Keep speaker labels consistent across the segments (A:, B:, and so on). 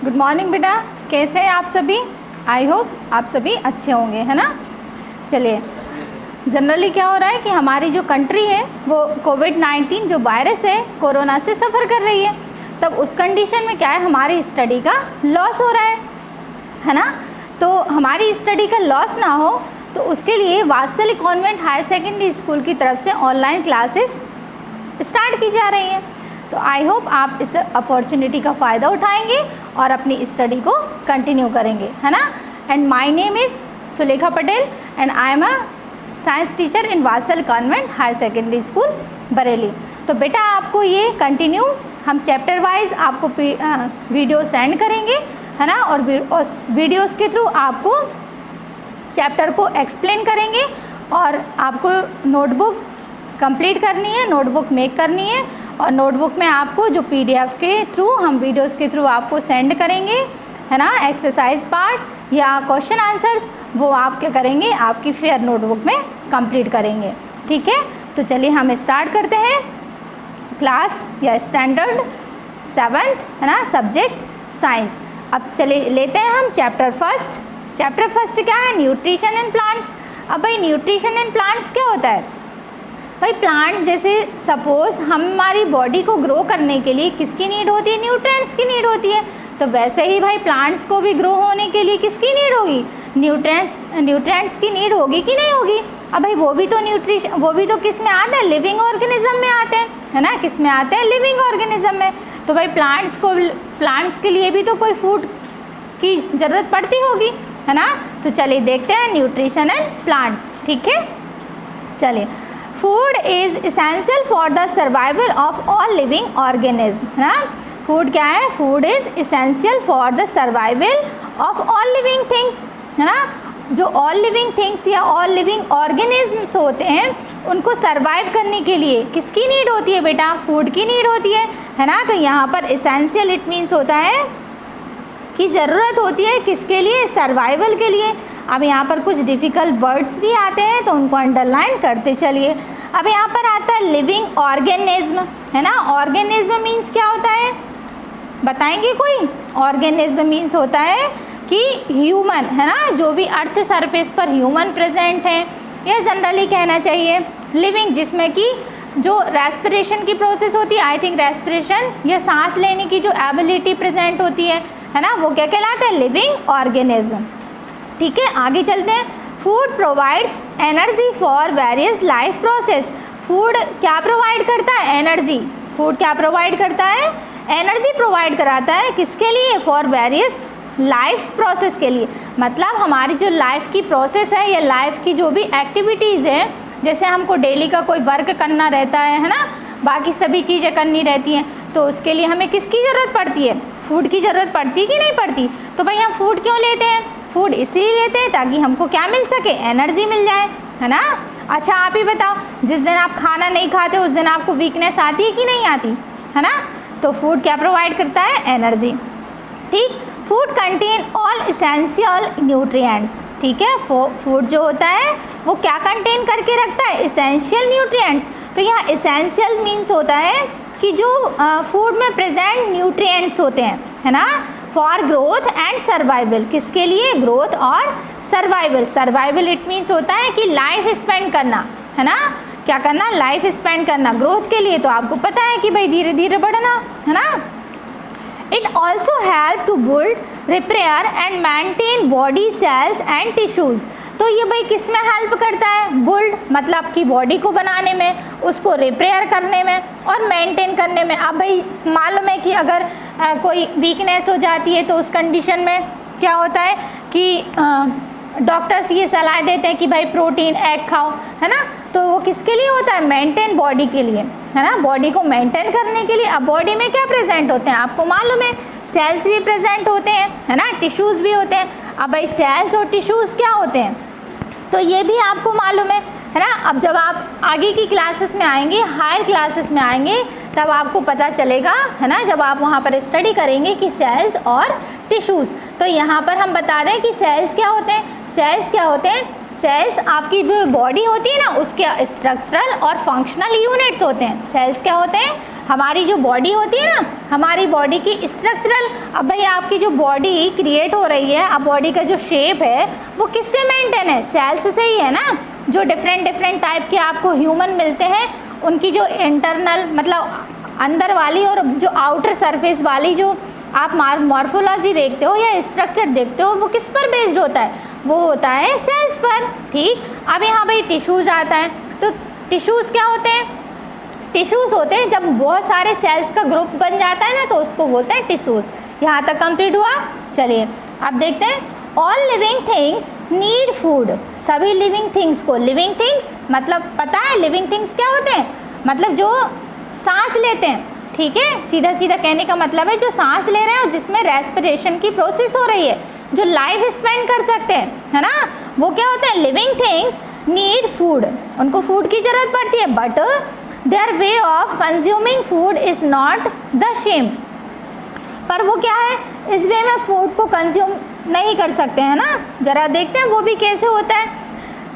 A: Good morning बेटा, कैसे हैं आप सभी? आई होप आप सभी अच्छे होंगे, है ना। चलिए, जनरली क्या हो रहा है कि हमारी जो कंट्री है वो कोविड-19 जो वायरस है कोरोना से सफ़र कर रही है। तब उस कंडीशन में क्या है, हमारी स्टडी का लॉस हो रहा है ना। तो हमारी स्टडी का लॉस ना हो तो उसके लिए वात्सल्य कॉन्वेंट हायर सेकेंडरी स्कूल की तरफ से ऑनलाइन क्लासेस स्टार्ट की जा रही हैं। तो आई होप आप इस अपॉर्चुनिटी का फ़ायदा उठाएंगे और अपनी स्टडी को कंटिन्यू करेंगे, है ना। And my name is Sulekha Patel and I am a science teacher in Vatsalya convent higher secondary school Bareilly. तो बेटा आपको ये कंटिन्यू हम चैप्टर वाइज आपको वीडियो सेंड करेंगे, है ना, और वीडियोस के थ्रू आपको चैप्टर को एक्सप्लेन करेंगे और आपको नोटबुक कंप्लीट करनी है, नोटबुक मेक करनी है और नोटबुक में आपको जो पीडीएफ के थ्रू हम वीडियोस के थ्रू आपको सेंड करेंगे, है ना, एक्सरसाइज पार्ट या क्वेश्चन आंसर्स, वो आप क्या करेंगे, आपकी फेयर नोटबुक में कंप्लीट करेंगे। ठीक है, तो चलिए हम स्टार्ट करते हैं क्लास या स्टैंडर्ड 7th, है ना, सब्जेक्ट साइंस। अब चलिए लेते हैं हम चैप्टर फर्स्ट। चैप्टर फर्स्ट क्या है? Nutrition in plants. अब भाई न्यूट्रिशन इन प्लांट्स क्या होता है? भाई प्लांट जैसे सपोज हमारी बॉडी को ग्रो करने के लिए किसकी नीड होती है? न्यूट्रिएंट्स की नीड होती है। तो वैसे ही भाई प्लांट्स को भी ग्रो होने के लिए किसकी नीड होगी? न्यूट्रिएंट्स की नीड होगी कि नहीं होगी? अब भाई वो भी तो किस में आते हैं? लिविंग ऑर्गेनिज्म में आते हैं, है ना। किस में आते हैं? लिविंग ऑर्गेनिज्म में। तो भाई प्लांट्स के लिए भी तो कोई फूड की ज़रूरत पड़ती होगी, है ना। तो चलिए देखते हैं न्यूट्रिशन एंड प्लांट्स। ठीक है, चलिए। Food is essential for the survival of all living organism, है ना। फूड क्या है? Food is essential for the survival of all living things, है ना। जो ऑल लिविंग थिंग्स या ऑल लिविंग ऑर्गेनिज्म्स होते हैं उनको सर्वाइव करने के लिए किसकी नीड होती है बेटा? फूड की नीड होती है ना। तो यहाँ पर इसेंशियल इट मीन्स होता है कि ज़रूरत होती है किसके लिए? सर्वाइवल के लिए। अब यहाँ पर कुछ डिफ़िकल्ट वर्ड्स भी आते हैं तो उनको अंडरलाइन करते चलिए। अब यहाँ पर आता है लिविंग ऑर्गेनिज्म, है ना। ऑर्गेनिज्म मीन्स क्या होता है, बताएंगे कोई? ऑर्गेनिज्म मीन्स होता है कि ह्यूमन, है ना, जो भी अर्थ सरफेस पर ह्यूमन प्रेजेंट हैं, या जनरली कहना चाहिए लिविंग, जिसमें कि जो रेस्पिरेशन की प्रोसेस होती है, आई थिंक रेस्पिरेशन या सांस लेने की जो एबिलिटी प्रेजेंट होती है ना, वो क्या कहलाता है? Living organism. ठीक है, आगे चलते हैं। Food provides energy for various life process. Food क्या प्रोवाइड करता है? एनर्जी। फूड क्या प्रोवाइड करता है? एनर्जी प्रोवाइड कराता है किसके लिए? फॉर वेरियस लाइफ प्रोसेस के लिए। मतलब हमारी जो लाइफ की प्रोसेस है या लाइफ की जो भी एक्टिविटीज़ है, जैसे हमको डेली का कोई वर्क करना रहता है ना, बाकी सभी चीज़ें करनी रहती हैं, तो उसके लिए हमें किसकी ज़रूरत पड़ती है? फूड की ज़रूरत पड़ती है कि नहीं पड़ती? तो भाई हम फूड क्यों लेते हैं? फूड इसलिए लेते हैं ताकि हमको क्या मिल सके? एनर्जी मिल जाए, है ना। अच्छा आप ही बताओ, जिस दिन आप खाना नहीं खाते उस दिन आपको वीकनेस आती है कि नहीं आती, है ना। तो फूड क्या प्रोवाइड करता है? एनर्जी। ठीक, food contain all essential nutrients. ठीक है, फूड जो होता है वो क्या कंटेन करके रखता है? Essential nutrients. तो यहाँ इसेंशियल मीन्स होता है कि जो फूड में प्रेजेंट न्यूट्रिएंट्स होते हैं, है ना, फॉर ग्रोथ एंड सर्वाइवल। किसके लिए? ग्रोथ और सर्वाइवल। सर्वाइवल इट मीन्स होता है कि लाइफ स्पेंड करना, है ना। क्या करना? लाइफ स्पेंड करना। ग्रोथ के लिए तो आपको पता है कि भाई धीरे धीरे बढ़ना, है ना। It also help to build, repair and maintain body cells and tissues. तो ये भाई किस में हेल्प करता है? बिल्ड मतलब कि बॉडी को बनाने में, उसको रिपेयर करने में और मेंटेन करने में। अब भाई मालूम है कि अगर कोई वीकनेस हो जाती है तो उस कंडीशन में क्या होता है कि डॉक्टर्स ये सलाह देते हैं कि भाई प्रोटीन एग खाओ, है ना। तो वो किसके लिए होता है? मेंटेन बॉडी के लिए, है ना, बॉडी को मेंटेन करने के लिए। अब बॉडी में क्या प्रेजेंट होते हैं आपको मालूम है? सेल्स भी प्रेजेंट होते हैं, है ना, टिश्यूज़ भी होते हैं। अब भाई सेल्स और टिश्यूज़ क्या होते हैं तो ये भी आपको मालूम है ना। अब जब आप आगे की क्लासेस में आएंगे, हायर क्लासेस में आएंगे, तब आपको पता चलेगा, है ना, जब आप वहाँ पर स्टडी करेंगे कि सेल्स और टिश्यूज़। तो यहाँ पर हम बता दें कि सेल्स क्या होते हैं। सेल्स क्या होते हैं? सेल्स आपकी जो बॉडी होती है ना उसके स्ट्रक्चरल और फंक्शनल यूनिट्स होते हैं। सेल्स क्या होते हैं? हमारी जो बॉडी होती है ना, हमारी बॉडी की स्ट्रक्चरल। अब भाई आपकी जो बॉडी क्रिएट हो रही है, अब बॉडी का जो शेप है वो किससे मेंटेन है? सेल्स से ही है ना। जो डिफरेंट टाइप के आपको ह्यूमन मिलते हैं, उनकी जो इंटरनल मतलब अंदर वाली और जो आउटर सरफेस वाली जो आप मॉर्फोलॉजी देखते हो या स्ट्रक्चर देखते हो, वो किस पर बेस्ड होता है? वो होता है सेल्स पर। ठीक, अब यहाँ पे टिश्यूज आता है। तो टिश्यूज क्या होते हैं? टिश्यूज होते हैं जब बहुत सारे सेल्स का ग्रुप बन जाता है ना, तो उसको बोलते हैं टिश्यूज। यहाँ तक कंप्लीट हुआ। चलिए अब देखते हैं, all living things need food. सभी लिविंग थिंग्स को, लिविंग थिंग्स मतलब पता है लिविंग थिंग्स क्या होते हैं? मतलब जो सांस लेते हैं। ठीक है, सीधा सीधा कहने का मतलब है जो सांस ले रहे हैं और जिसमें रेस्पिरेशन की प्रोसेस हो रही है, जो लाइफ स्पेंड कर सकते हैं, है ना, वो क्या होते हैं? Living things need food. उनको फूड की जरूरत पड़ती है, but their way of consuming food is not the same. पर वो क्या है, इस वे में फूड को कंज्यूम नहीं कर सकते हैं ना। जरा देखते हैं वो भी कैसे होता है।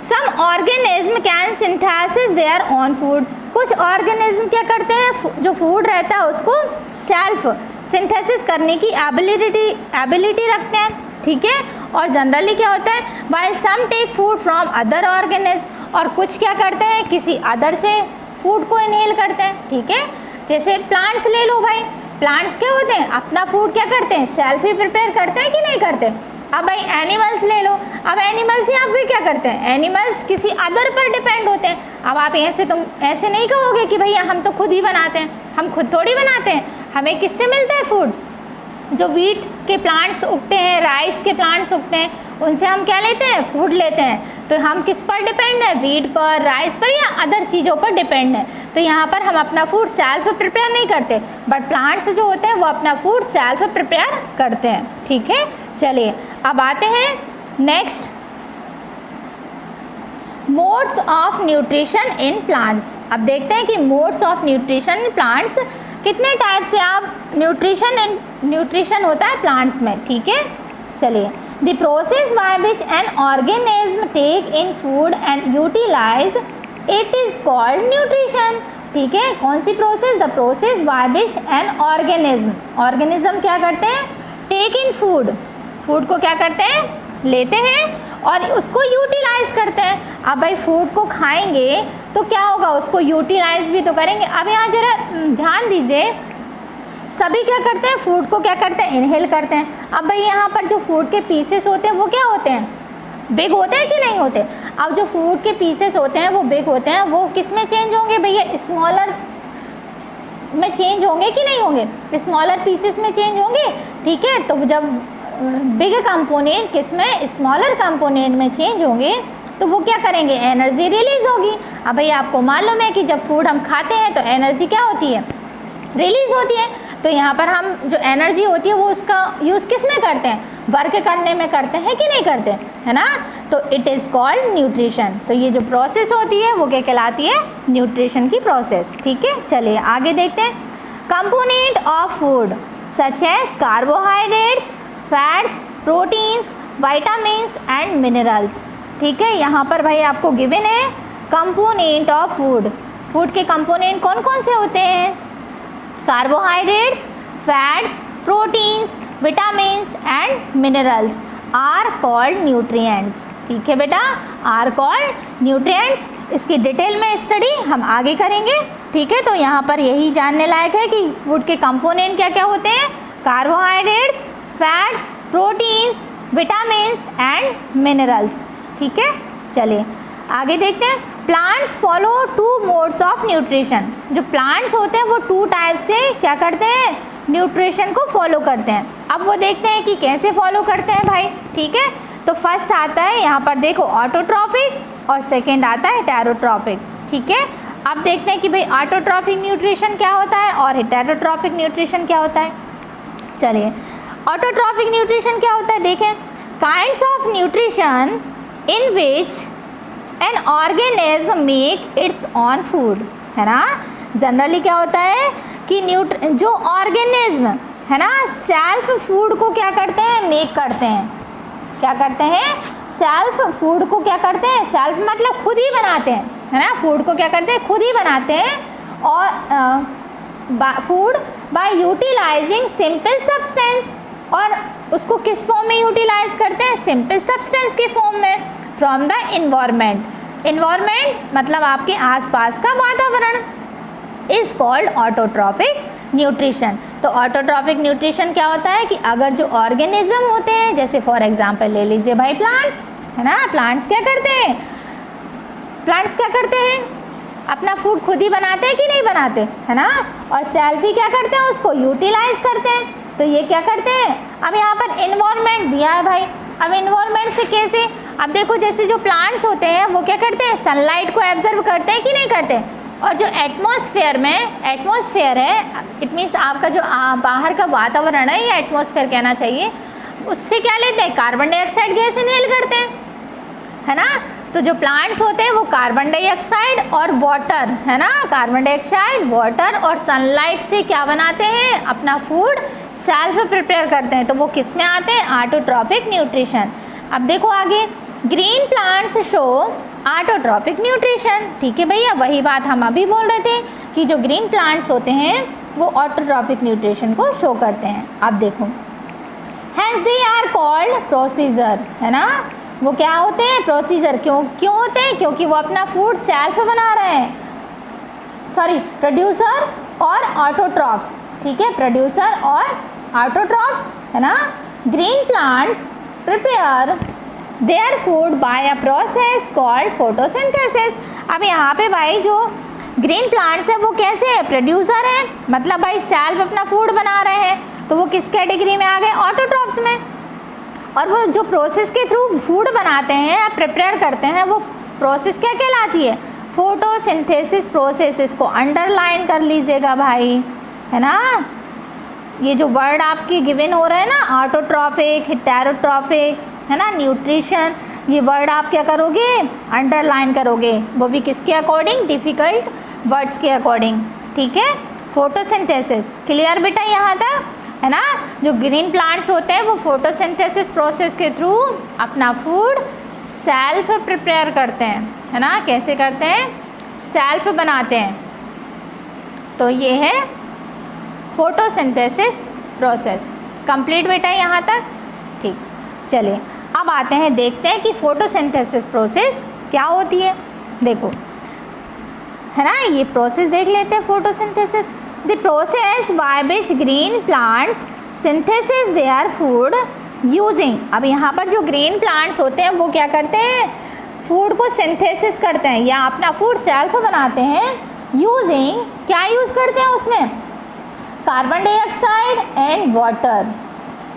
A: Some organism can synthesis their own food. कुछ ऑर्गेनिज्म क्या करते हैं, जो फूड रहता है उसको सेल्फ सिंथेसिस करने की एबिलिटी रखते हैं। ठीक है, और जनरली क्या होता है, while some take food from other organism, और कुछ क्या करते हैं, किसी अदर से फूड को इनहेल करते हैं। ठीक है, जैसे प्लांट्स ले लो भाई, प्लांट्स क्या होते हैं, अपना फूड क्या करते हैं, सेल्फ ही प्रिपेयर करते हैं कि नहीं करते। अब भाई एनिमल्स ले लो, अब एनिमल्स यहाँ पे क्या करते हैं, एनिमल्स किसी अदर पर डिपेंड होते हैं। अब आप तुम ऐसे नहीं कहोगे कि भैया हम तो खुद ही बनाते हैं, हम खुद थोड़ी बनाते हैं। हमें किससे मिलता है फूड? जो वीट के प्लांट्स उगते हैं, राइस के प्लांट्स उगते हैं, उनसे हम क्या लेते हैं, फूड लेते हैं। तो हम किस पर डिपेंड है, वीट पर, राइस पर या अदर चीज़ों पर डिपेंड है। तो यहाँ पर हम अपना फूड सेल्फ प्रिपेयर नहीं करते, बट प्लांट्स जो होते हैं वो अपना फूड सेल्फ प्रिपेयर करते हैं। ठीक है, चलिए अब आते हैं next, modes of nutrition in plants. अब देखते हैं कि modes of nutrition in plants कितने टाइप से आप न्यूट्रिशन होता है प्लांट्स में। ठीक है, चलिए, the process by which an organism take in food and utilize it is called nutrition. ठीक है, कौन सी process? The process by which an organism क्या करते हैं, टेक इन फूड, फूड को क्या करते हैं, लेते हैं और उसको यूटिलाइज करते हैं। अब भाई फूड को खाएंगे तो क्या होगा, उसको यूटिलाइज भी तो करेंगे। अब यहाँ जरा ध्यान दीजिए, सभी क्या करते हैं, फूड को क्या करते हैं, इनहेल करते हैं। अब भाई यहाँ पर जो फूड के पीसेस होते हैं वो क्या होते हैं, बिग होते हैं कि नहीं होते। अब जो फूड के पीसेस होते हैं वो बिग होते हैं, वो किस में चेंज होंगे भैया, स्मॉलर में चेंज होंगे कि नहीं होंगे, स्मॉलर पीसेस में चेंज होंगे। ठीक है, तो जब बिग कंपोनेंट किस में, स्मॉलर कंपोनेंट में चेंज होंगे तो वो क्या करेंगे, एनर्जी रिलीज होगी। अब भाई आपको मालूम है कि जब फूड हम खाते हैं तो एनर्जी क्या होती है, रिलीज होती है। तो यहाँ पर हम जो एनर्जी होती है वो उसका यूज़ किस में करते हैं, वर्क करने में करते हैं कि नहीं करते, है ना। तो इट इज़ कॉल्ड न्यूट्रिशन। तो ये जो प्रोसेस होती है वो क्या कहलाती है, न्यूट्रिशन की प्रोसेस। ठीक है, चलिए आगे देखते हैं। Component of food such as carbohydrates, fats, proteins, vitamins and minerals. ठीक है, यहाँ पर भाई आपको गिवन है कंपोनेंट ऑफ फूड। फूड के कंपोनेंट कौन कौन से होते हैं, carbohydrates, fats, proteins, vitamins and minerals are called nutrients. ठीक है बेटा, आर कॉल्ड न्यूट्रिएंट्स। इसकी डिटेल में स्टडी हम आगे करेंगे। ठीक है, तो यहाँ पर यही जानने लायक है कि फूड के कंपोनेंट क्या क्या होते हैं, carbohydrates, fats, proteins, vitamins and minerals. ठीक है, चलिए आगे देखते हैं। Plants follow 2 modes of nutrition. जो प्लांट्स होते हैं वो 2 टाइप से क्या करते हैं, न्यूट्रिशन को फॉलो करते हैं। अब वो देखते हैं कि कैसे फॉलो करते हैं भाई। ठीक है, तो फर्स्ट आता है यहाँ पर देखो ऑटोट्रॉफिक और सेकेंड आता है हेटेरोट्रॉफिक। ठीक है, अब देखते हैं कि भाई ऑटोट्रॉफिक न्यूट्रिशन क्या होता है और हेटेरोट्रॉफिक न्यूट्रिशन क्या होता है। चलिए, ऑटोट्रॉफिक न्यूट्रिशन क्या होता है, देखें, kinds of nutrition in which an organism make it's on food, है ना। जनरली क्या होता है कि जो ऑर्गेनिज्म है ना, सेल्फ फूड को क्या करते हैं, मेक करते हैं। क्या करते हैं, सेल्फ फूड को क्या करते हैं, सेल्फ मतलब खुद ही बनाते हैं, है ना, फूड को क्या करते हैं, खुद ही बनाते हैं। और food by utilising simple substance, और उसको किस फॉर्म में यूटिलाइज करते हैं, सिंपल सब्सटेंस के फॉर्म में, फ्रॉम द इन्वायरमेंट। इन्वायरमेंट मतलब आपके आसपास का वातावरण, इज कॉल्ड ऑटोट्रॉफिक न्यूट्रिशन। तो ऑटोट्रॉफिक न्यूट्रिशन क्या होता है कि अगर जो ऑर्गेनिज्म होते हैं, जैसे फॉर एग्जांपल ले लीजिए भाई प्लांट्स, है ना, प्लांट्स क्या करते हैं, प्लांट्स क्या करते हैं, अपना फूड खुद ही बनाते हैं कि नहीं बनाते, है ना, और सेल्फ ही क्या करते हैं, उसको यूटिलाइज करते हैं। तो ये क्या करते हैं, अब यहाँ पर इन्वायरमेंट दिया है भाई, अब इन्वायरमेंट से कैसे, अब देखो जैसे जो प्लांट्स होते हैं वो क्या करते हैं, सनलाइट को एब्जर्व करते हैं कि नहीं करते, और जो एटमॉस्फेयर में, एटमॉस्फेयर है, इट मीन्स आपका जो बाहर का वातावरण है, ये एटमॉस्फेयर कहना चाहिए, उससे क्या लेते हैं, कार्बन डाइऑक्साइड गैस इनहेल करते हैं, है ना। तो जो प्लांट्स होते हैं वो कार्बन डाइऑक्साइड और वाटर, है ना, कार्बन डाइऑक्साइड, वाटर और सनलाइट से क्या बनाते हैं, अपना फूड सेल्फ प्रिपेयर करते हैं। तो वो किस में आते हैं, ऑटोट्रॉफिक न्यूट्रिशन। अब देखो आगे, green plants show autotrophic nutrition, ठीक है भैया, वही बात हम अभी बोल रहे थे कि जो ग्रीन प्लांट्स होते हैं वो ऑटोट्रॉफिक न्यूट्रिशन को शो करते हैं। अब देखो, hence they are called procedure, है ना, वो क्या होते हैं, प्रोसीजर। क्यों होते हैं, क्योंकि वो अपना फूड सेल्फ बना रहे हैं, सॉरी, प्रोड्यूसर और ऑटोट्रॉफ्स, ठीक है, प्रोड्यूसर और ऑटोट्रॉफ्स, है ना। Green plants prepare their food by a process called photosynthesis. अब यहाँ पे भाई जो ग्रीन प्लांट्स है वो कैसे है, प्रोड्यूसर है, मतलब भाई सेल्फ अपना फूड बना रहे हैं, तो वो किस कैटेगरी में आ गए, ऑटोट्रॉफ्स में। और वो जो प्रोसेस के थ्रू फूड बनाते हैं या प्रिपेयर करते हैं, वो प्रोसेस क्या कहलाती है, फोटोसिंथेसिस प्रोसेस। इसको अंडरलाइन कर लीजिएगा भाई, है ना, ये जो वर्ड आपके गिवन हो रहा है ना, ऑटोट्रॉफिक, हेटेरोट्रॉफिक, है ना, न्यूट्रिशन, ये वर्ड आप क्या करोगे, अंडरलाइन करोगे, वो भी किसके अकॉर्डिंग, डिफ़िकल्ट वर्ड्स के अकॉर्डिंग, ठीक है। फोटोसिंथेसिस क्लियर बेटा यहाँ तक, है ना। जो ग्रीन प्लांट्स होते हैं वो फोटोसिंथेसिस प्रोसेस के थ्रू अपना फूड सेल्फ प्रिपेयर करते हैं, है ना, कैसे करते हैं, सेल्फ बनाते हैं। तो ये है फोटोसिंथेसिस प्रोसेस। कंप्लीट बेटा यहाँ तक, ठीक। चलिए अब आते हैं, देखते हैं कि फोटोसिंथेसिस प्रोसेस क्या होती है। देखो, है ना, ये प्रोसेस देख लेते हैं, photosynthesis, the process by which green plants synthesis their food using. अब यहाँ पर जो ग्रीन प्लांट्स होते हैं वो क्या करते हैं, फूड को सिंथेसिस करते हैं या अपना फूड सेल्फ बनाते हैं, यूजिंग, क्या यूज़ करते हैं उसमें, कार्बन डाइऑक्साइड एंड वाटर।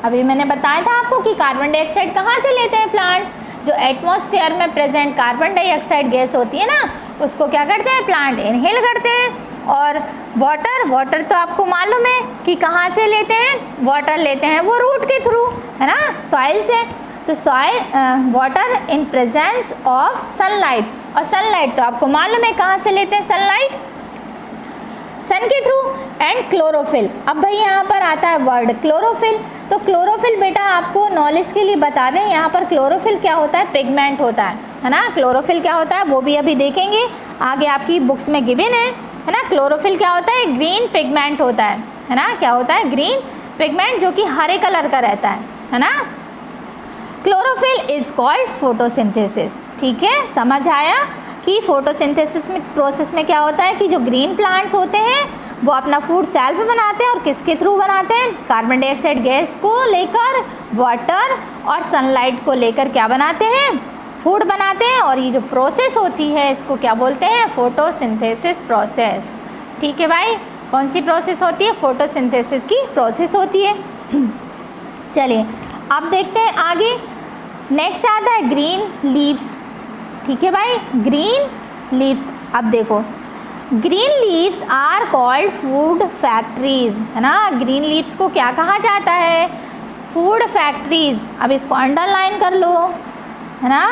A: अभी मैंने बताया था आपको कि कार्बन डाइऑक्साइड कहाँ से लेते हैं प्लांट्स, जो एटमॉस्फेयर में प्रेजेंट कार्बन डाइऑक्साइड गैस होती है ना, उसको क्या करते हैं, प्लांट इनहेल करते हैं। और वाटर तो आपको मालूम है कि कहाँ से लेते हैं, वाटर लेते हैं वो रूट के थ्रू, है ना, सॉइल से। तो soil, water in presence of sunlight, और सनलाइट तो आपको मालूम है कहाँ से लेते हैं, सनलाइट सन के थ्रू, एंड क्लोरोफिल। अब भाई यहाँ पर आता है वर्ड क्लोरोफिल। तो क्लोरोफिल बेटा आपको नॉलेज के लिए बता दें, यहाँ पर क्लोरोफिल क्या होता है, पिगमेंट होता है ना। क्लोरोफिल क्या होता है वो भी अभी देखेंगे, आगे आपकी बुक्स में गिवन है ना। क्लोरोफिल क्या होता है, ग्रीन पिगमेंट होता है ना, क्या होता है, ग्रीन पिगमेंट, जो कि हरे कलर का रहता है ना। क्लोरोफिल इज कॉल्ड फोटोसिंथेसिस, ठीक है, समझ आया कि फोटोसिंथेसिस में प्रोसेस में क्या होता है कि जो ग्रीन प्लांट्स होते हैं वो अपना फूड सेल्फ बनाते हैं, और किसके थ्रू बनाते हैं, कार्बन डाइऑक्साइड गैस को लेकर, वाटर और सनलाइट को लेकर क्या बनाते हैं, फूड बनाते हैं। और ये जो प्रोसेस होती है इसको क्या बोलते हैं, फोटोसिंथेसिस प्रोसेस, ठीक है भाई। कौन सी प्रोसेस होती है, फोटोसिंथेसिस की प्रोसेस होती है। चलिए अब देखते हैं आगे, नेक्स्ट आता है ग्रीन लीव्स, ठीक है भाई, ग्रीन लीव्स। अब देखो, green leaves are called food factories, है ना। ग्रीन लीव्स को क्या कहा जाता है, फूड फैक्ट्रीज। अब इसको अंडरलाइन कर लो, है ना।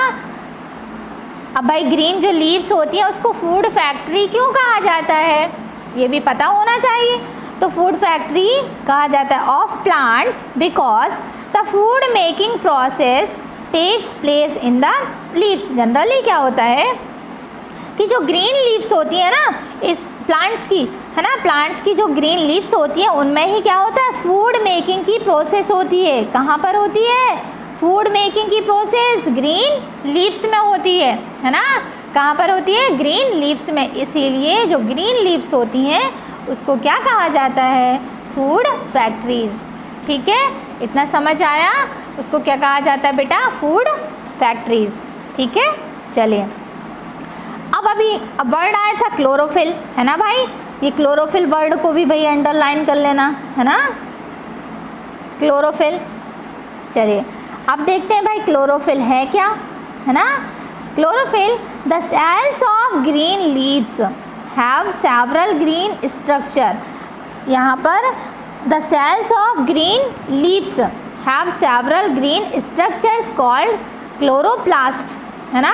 A: अब भाई ग्रीन जो लीव्स होती हैं उसको फूड फैक्ट्री क्यों कहा जाता है, ये भी पता होना चाहिए। तो फूड फैक्ट्री कहा जाता है of plants because the food making process takes place in the leaves. Generally क्या होता है कि जो ग्रीन लीव्स होती है ना इस प्लांट्स की, है ना, प्लांट्स की जो ग्रीन लीव्स होती है उनमें ही क्या होता है, फूड मेकिंग की प्रोसेस होती है। कहाँ पर होती है, फूड मेकिंग की प्रोसेस ग्रीन लीव्स में होती है ना। कहाँ पर होती है, ग्रीन लीव्स में। इसीलिए जो ग्रीन लीव्स होती हैं उसको क्या कहा जाता है, फूड फैक्ट्रीज। ठीक है, इतना समझ आया। उसको क्या कहा जाता है बेटा, फूड फैक्ट्रीज। ठीक है, चलिए अब वर्ड आया था क्लोरोफिल, है ना भाई। ये क्लोरोफिल वर्ड को भी भाई अंडरलाइन कर लेना, है ना, क्लोरोफिल। चलिए अब देखते हैं भाई क्लोरोफिल है क्या, है ना। Chlorophyll, the cells of green leaves have several green structure. यहाँ पर the cells of green leaves have several green structures called chloroplast, है ना।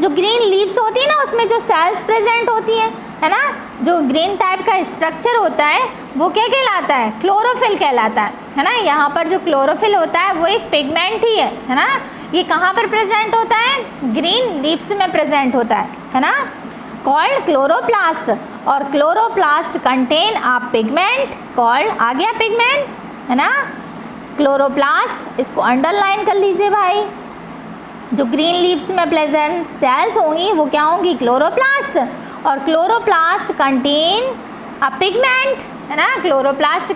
A: जो ग्रीन लीव्स होती है ना उसमें जो सेल्स प्रेजेंट होती हैं, है ना, जो ग्रीन टाइप का स्ट्रक्चर होता है वो क्या कहलाता है, क्लोरोफिल कहलाता है ना। यहाँ पर जो क्लोरोफिल होता है वो एक पिगमेंट ही है ना। ये कहाँ पर प्रेजेंट होता है, ग्रीन लीव्स में प्रेजेंट होता है ना, कॉल्ड क्लोरोप्लास्ट। और chloroplast contain a pigment called, आ गया पिगमेंट, है ना, क्लोरोप्लास्ट। इसको अंडरलाइन कर लीजिए भाई। जो ग्रीन लीव्स में प्रेजेंट सेल्स होंगी वो क्या होंगी, क्लोरोप्लास्ट। और क्लोरोप्लास्ट कंटेन अ पिगमेंट, है ना। क्लोरोप्लास्ट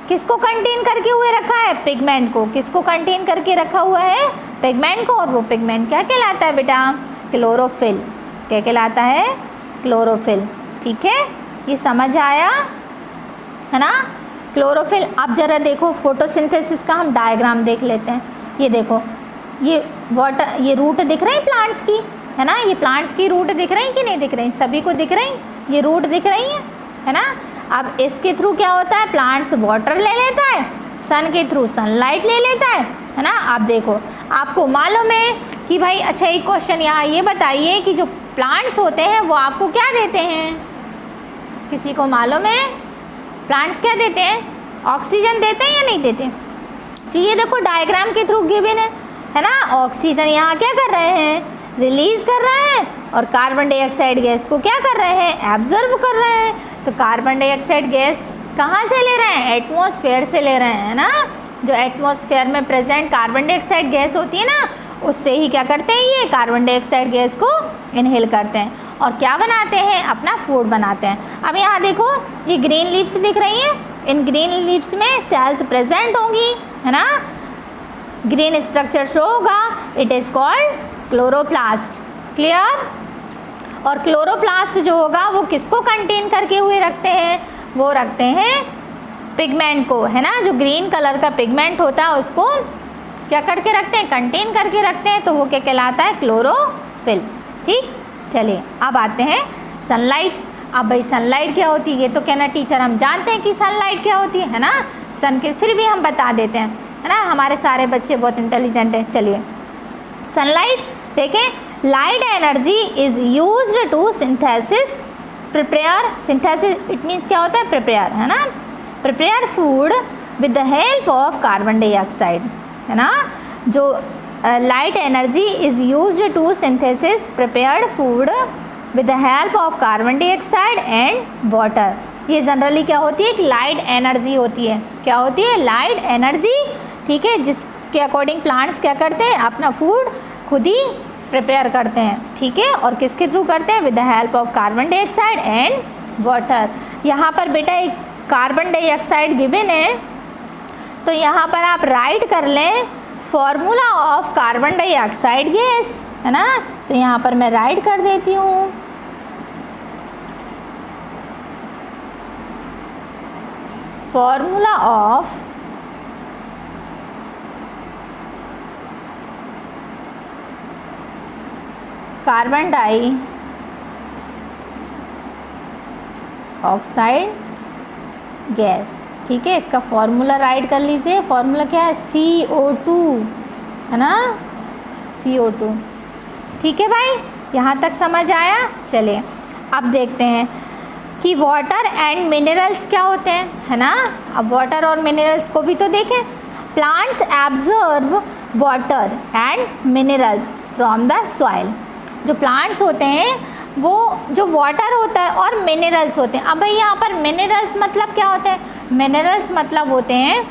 A: किसको कंटेन करके हुए रखा है, पिगमेंट को। किसको कंटेन करके रखा हुआ है, पिगमेंट को। और वो पिगमेंट क्या कहलाता है बेटा, क्लोरोफिल। क्या कहलाता है, क्लोरोफिल। ठीक है, ये समझ आया, है ना। क्लोरोफिल। अब जरा देखो फोटोसिंथेसिस का हम डायग्राम देख लेते हैं। ये देखो, ये वाटर, ये रूट दिख रही प्लांट्स की, है ना। ये प्लांट्स की रूट दिख रही कि नहीं दिख रही, सभी को दिख रही, ये रूट दिख रही है ना। अब इसके थ्रू क्या होता है, प्लांट्स वाटर ले लेता है, सन के थ्रू सनलाइट ले लेता है ना। आप देखो, आपको मालूम है कि भाई, अच्छा एक क्वेश्चन यहाँ ये बताइए कि जो प्लांट्स होते हैं वो आपको क्या देते हैं, किसी को मालूम है, प्लांट्स क्या देते हैं, ऑक्सीजन देते हैं या नहीं देते। तो ये देखो डायग्राम के थ्रू गिवन है ना। ऑक्सीजन यहाँ क्या कर रहे हैं, रिलीज कर रहे हैं, और कार्बन डाइऑक्साइड गैस को क्या कर रहे हैं, एब्जर्व कर रहे हैं। तो कार्बन डाइऑक्साइड गैस कहाँ से ले रहे हैं, एटमॉस्फेयर से ले रहे हैं, है ना। जो एटमॉस्फेयर में प्रेजेंट कार्बन डाइऑक्साइड गैस होती है ना, उससे ही क्या करते हैं, ये कार्बन डाइऑक्साइड गैस को इनहेल करते हैं और क्या बनाते हैं, अपना फूड बनाते हैं। अब यहाँ देखो, ये ग्रीन लीव्स दिख रही हैं, इन ग्रीन लीव्स में सेल्स प्रेजेंट होंगी, है ना, ग्रीन स्ट्रक्चर शो होगा, it is called chloroplast. Clear. और क्लोरोप्लास्ट जो होगा वो किसको कंटेन करके हुए रखते हैं, वो रखते हैं पिगमेंट को, है ना। जो ग्रीन कलर का पिगमेंट होता है उसको क्या करके रखते हैं, कंटेन करके रखते हैं, तो वो क्या कहलाता है, क्लोरोफिल। ठीक, चलिए अब आते हैं सनलाइट। अब भाई सनलाइट क्या होती है, ये तो कहना टीचर हम जानते हैं कि सनलाइट क्या होती है ना। सन के फिर भी हम बता देते हैं, है ना, हमारे सारे बच्चे बहुत इंटेलिजेंट हैं। चलिए सनलाइट देखें, light energy is used to synthesis prepare. Synthesis it means क्या होता है, प्रिपेयर, है ना, prepare food with the help of carbon dioxide, है ना। जो light energy is used to synthesis prepared food with the help of carbon dioxide and water. ये generally क्या होती है, एक लाइट एनर्जी होती है। क्या होती है, लाइट एनर्जी। ठीक है, जिसके अकॉर्डिंग प्लांट्स क्या करते हैं, अपना फूड खुद ही प्रिपेयर करते हैं। ठीक है, और किसके थ्रू करते हैं, with the help of carbon dioxide and water. यहाँ पर बेटा एक कार्बन डाइऑक्साइड गिवन है, तो यहाँ पर आप राइट कर लें formula of carbon dioxide gas, है ना। तो यहाँ पर मैं राइट कर देती हूँ, formula of carbon dioxide gas. ठीक है, इसका फॉर्मूला राइट कर लीजिए। फॉर्मूला क्या है, CO2, है ना, CO2। ठीक है भाई, यहाँ तक समझ आया। चलिए अब देखते हैं कि वाटर एंड मिनरल्स क्या होते हैं, है ना। अब वाटर और मिनरल्स को भी तो देखें। Plants absorb water and minerals from the soil. जो प्लांट्स होते हैं वो जो वाटर होता है और मिनरल्स होते हैं। अब भाई यहाँ पर मिनरल्स मतलब क्या होते हैं? मिनरल्स मतलब होते हैं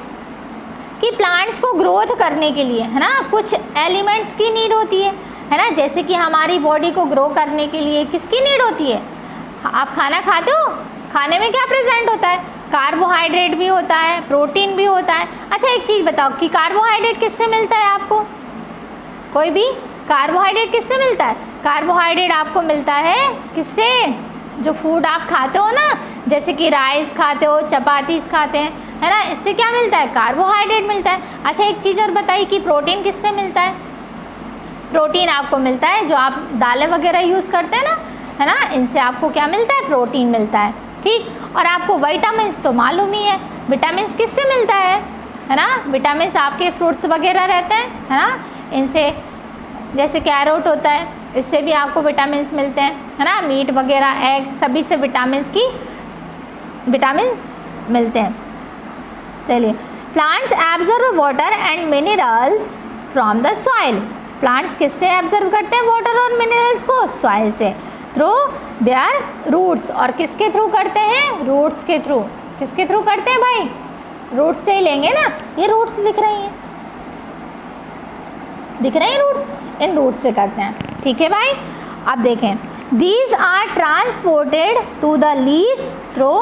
A: कि प्लांट्स को ग्रोथ करने के लिए, है ना, कुछ एलिमेंट्स की नीड होती है ना। जैसे कि हमारी बॉडी को ग्रो करने के लिए किसकी नीड होती है? आप खाना खाते हो, खाने में क्या प्रेजेंट होता है? कार्बोहाइड्रेट भी होता है, प्रोटीन भी होता है। अच्छा एक चीज़ बताओ कि कार्बोहाइड्रेट किससे मिलता है आपको? कोई भी कार्बोहाइड्रेट किससे मिलता है? कार्बोहाइड्रेट आपको मिलता है किससे? जो फूड आप खाते हो ना, जैसे कि राइस खाते हो, चपातीस खाते हैं, है ना, इससे क्या मिलता है? कार्बोहाइड्रेट मिलता है। अच्छा एक चीज़ और बताइए कि प्रोटीन किससे मिलता है? प्रोटीन आपको मिलता है जो आप दालें वगैरह यूज़ करते हैं ना, है ना, इनसे आपको क्या मिलता है? प्रोटीन मिलता है। ठीक, और आपको विटामिन्स तो मालूम ही है, विटामिन्स किससे मिलता है ना? विटामिन्स आपके फ्रूट्स वगैरह रहते हैं, है ना, इनसे, जैसे कैरोट होता है, इससे भी आपको विटामिन्स मिलते हैं, है ना, मीट वगैरह, एग, सभी से विटामिन मिलते हैं। चलिए, plants absorb water and minerals from the soil. Plants किससे एब्जॉर्ब करते हैं वाटर और मिनरल्स को? सॉइल से, थ्रू देयर रूट्स। और किसके थ्रू करते हैं? रूट्स के थ्रू। किसके थ्रू करते हैं भाई? रूट्स से ही लेंगे ना। ये रूट्स दिख रही हैं, दिख रहे हैं रूट्स, इन रूट्स से करते हैं। ठीक है भाई, अब देखें, these are transported to the leaves through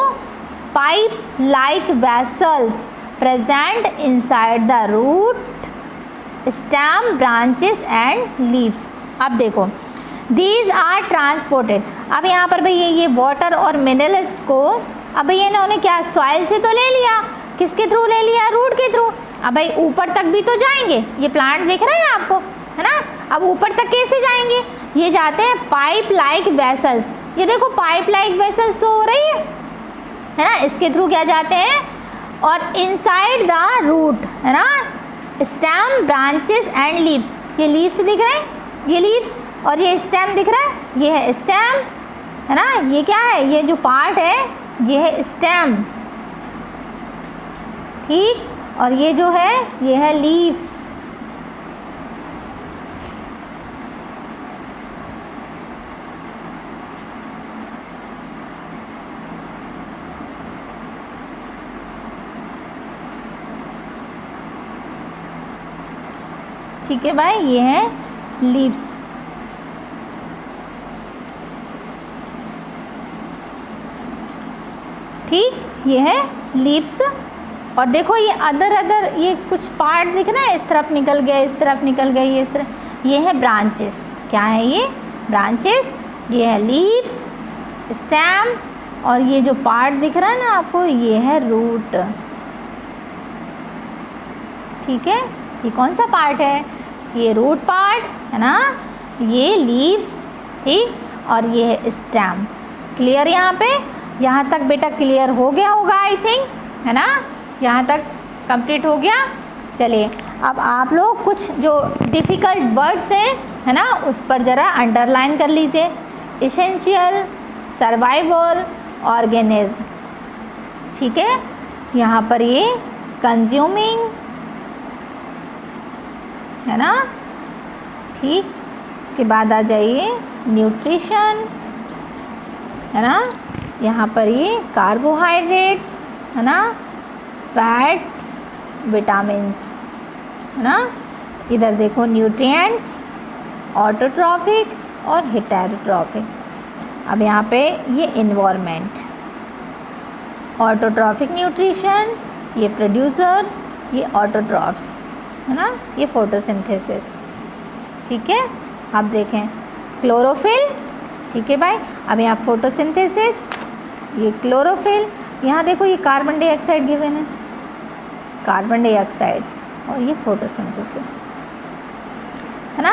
A: pipe like vessels present inside the root stem branches and leaves. अब देखो, दीज आर ट्रांसपोर्टेड। अब यहाँ पर भाई ये वाटर और मिनरल्स को, अब भैया इन्होंने क्या सॉइल से तो ले लिया, किसके थ्रू ले लिया? रूट के थ्रू। अब भाई ऊपर तक भी तो जाएंगे, ये प्लांट दिख रहा है आपको, है ना। अब ऊपर तक कैसे जाएंगे? ये जाते हैं पाइप लाइक वेसल्स। ये देखो पाइप लाइक वेसल्स तो हो रही है ना, इसके थ्रू क्या जाते हैं? और इनसाइड द रूट, है ना, स्टेम ब्रांचेस एंड लीव्स। ये लीव्स दिख रहे हैं, ये लीव्स, और ये स्टेम दिख रहा है, ये है स्टेम, है ना। ये क्या है? ये जो पार्ट है ये है स्टेम, ठीक, और ये जो है ये है लीव्स। ठीक है भाई, ये है लीव्स। ठीक, ये है लीव्स। और देखो ये अदर ये कुछ पार्ट दिख रहा है, इस तरफ निकल गया, इस तरफ निकल गया, ये इस तरह, ये है ब्रांचेस। क्या है ये? ब्रांचेस। ये है लीव्स, स्टेम, और ये जो पार्ट दिख रहा है ना आपको, ये है रूट। ठीक है, ये कौन सा पार्ट है? ये रूट पार्ट, है ना, ये लीव्स, ठीक, और ये है स्टेम। क्लियर? यहाँ पे, यहाँ तक बेटा क्लियर हो गया होगा आई थिंक, है ना, यहाँ तक कंप्लीट हो गया। चलिए, अब आप लोग कुछ जो डिफ़िकल्ट वर्ड्स हैं, है ना, उस पर ज़रा अंडरलाइन कर लीजिए। Essential, survival, organism. ठीक है, यहाँ पर ये कंज्यूमिंग, है ना, ठीक, इसके बाद आ जाइए न्यूट्रिशन, है ना, यहाँ पर ये कार्बोहाइड्रेट्स, है ना, फैट्स, विटामिन्स, है ना, इधर देखो न्यूट्रिएंट्स, ऑटोट्रॉफिक और हेटेरोट्रॉफिक। अब यहाँ पे ये इन्वायरमेंट, ऑटोट्रॉफिक न्यूट्रिशन, ये प्रोड्यूसर, ये ऑटोट्रॉफ्स, है ना, ये फोटोसिंथेसिस। ठीक है, आप देखें क्लोरोफिल। ठीक है भाई, अब यहाँ फोटोसिंथेसिस, ये क्लोरोफिल, यहाँ देखो ये कार्बन डाइऑक्साइड गिवन है, कार्बन डाइऑक्साइड, और ये फोटोसिंथेसिस, है ना।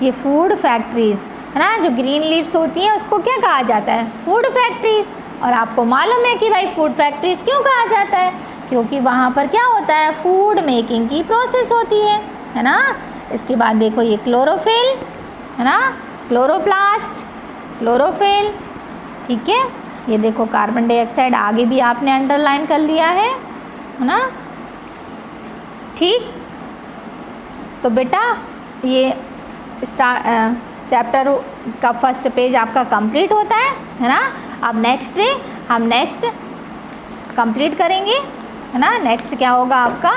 A: ये फूड फैक्ट्रीज, है ना, जो ग्रीन लीव्स होती हैं उसको क्या कहा जाता है? Food factories. और आपको मालूम है कि भाई फूड फैक्ट्रीज क्यों कहा जाता है? क्योंकि वहाँ पर क्या होता है? फूड मेकिंग की प्रोसेस होती है ना। इसके बाद देखो ये क्लोरोफिल, है ना, क्लोरोप्लास्ट, क्लोरोफिल। ठीक है, ये देखो कार्बन डाइऑक्साइड आगे भी आपने अंडरलाइन कर लिया है ना। ठीक। तो बेटा ये चैप्टर का फर्स्ट पेज आपका कंप्लीट होता है ना। अब नेक्स्ट डे हम नेक्स्ट कंप्लीट करेंगे, है ना। नेक्स्ट क्या होगा आपका,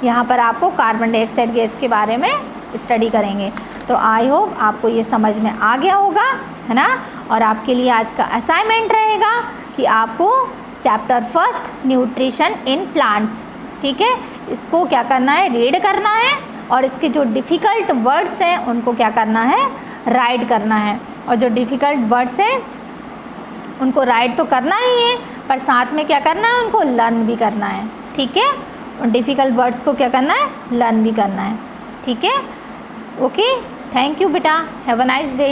A: यहाँ पर आपको कार्बन डाइऑक्साइड गैस के बारे में स्टडी करेंगे। तो आई होप आपको ये समझ में आ गया होगा, है ना। और आपके लिए आज का असाइनमेंट रहेगा कि आपको chapter first nutrition in plants, ठीक है, इसको क्या करना है, रीड करना है और इसके जो डिफ़िकल्ट वर्ड्स हैं उनको क्या करना है, राइट करना है। और जो डिफ़िकल्ट वर्ड्स हैं उनको राइट तो करना ही है, पर साथ में क्या करना है, उनको लर्न भी करना है, ठीक है। और डिफ़िकल्ट वर्ड्स को क्या करना है, लर्न भी करना है, ठीक है। ओके, थैंक यू बेटा, हैव अ नाइस डे।